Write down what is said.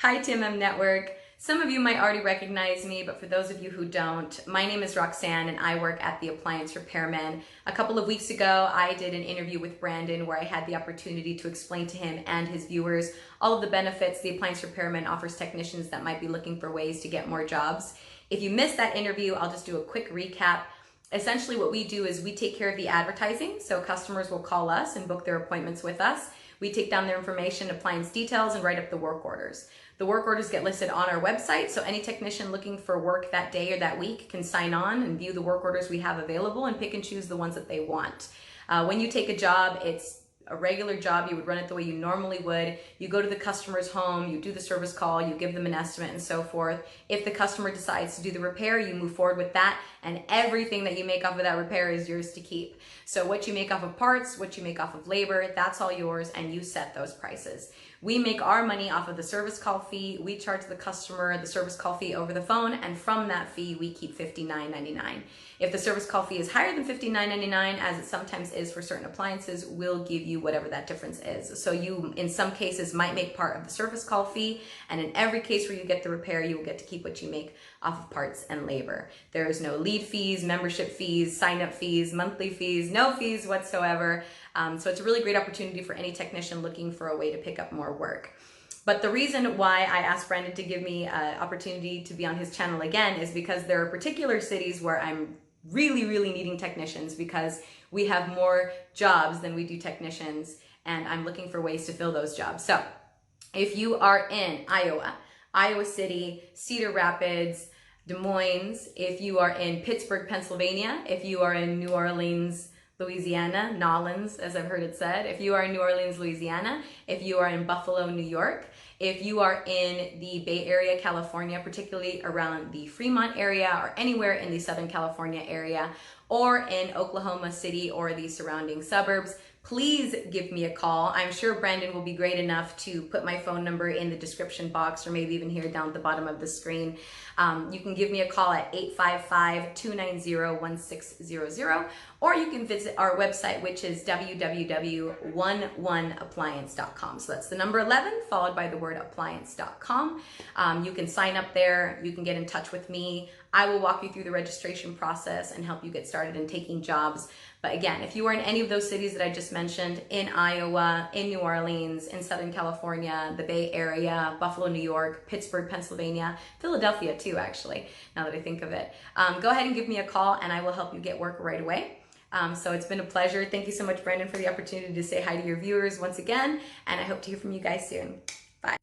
Hi TMM Network. Some of you might already recognize me, but for those of you who don't, my name is Roxanne and I work at the Appliance Repair Men. A couple of weeks ago, I did an interview with Brandon where I had the opportunity to explain to him and his viewers all of the benefits the Appliance Repair Men offers technicians that might be looking for ways to get more jobs. If you missed that interview, I'll just do a quick recap. Essentially what we do is we take care of the advertising, so customers will call us and book their appointments with us. We take down their information, appliance details, and write up the work orders. The work orders get listed on our website, so any technician looking for work that day or that week can sign on and view the work orders we have available and pick and choose the ones that they want. When you take a job, it's a regular job. You would run it the way you normally would. You go to the customer's home, you do the service call, you give them an estimate and so forth. If the customer decides to do the repair, you move forward with that, and everything that you make off of that repair is yours to keep. So what you make off of parts, what you make off of labor, that's all yours, and you set those prices. We make our money off of the service call fee. We charge the customer the service call fee over the phone, and from that fee, we keep $59.99. If the service call fee is higher than $59.99, as it sometimes is for certain appliances, we'll give you whatever that difference is. So you, in some cases, might make part of the service call fee, and in every case where you get the repair, you will get to keep what you make off of parts and labor. There is no lead fees, membership fees, sign-up fees, monthly fees, no fees whatsoever. So it's a really great opportunity for any technician looking for a way to pick up more work. But the reason why I asked Brandon to give me an opportunity to be on his channel again is because there are particular cities where I'm really needing technicians because we have more jobs than we do technicians, and I'm looking for ways to fill those jobs. So if you are in Iowa City, Cedar Rapids, Des Moines, if you are in Pittsburgh, Pennsylvania, if you are in New Orleans, Louisiana, Nolens, as I've heard it said, if you are in New Orleans, Louisiana, if you are in Buffalo, New York, if you are in the Bay Area, California, particularly around the Fremont area or anywhere in the Southern California area, or in Oklahoma City or the surrounding suburbs, please give me a call. I'm sure Brandon will be great enough to put my phone number in the description box or maybe even here down at the bottom of the screen. You can give me a call at 855-290-1600, or you can visit our website, which is www.11appliance.com. So that's the number 11 followed by the word appliance.com. You can sign up there. You can get in touch with me. I will walk you through the registration process and help you get started in taking jobs. But again, if you are in any of those cities that I just mentioned, in Iowa, in New Orleans, in Southern California, the Bay Area, Buffalo, New York, Pittsburgh, Pennsylvania, Philadelphia too, actually, now that I think of it, go ahead and give me a call and I will help you get work right away. So it's been a pleasure. Thank you so much, Brandon, for the opportunity to say hi to your viewers once again, and I hope to hear from you guys soon. Bye.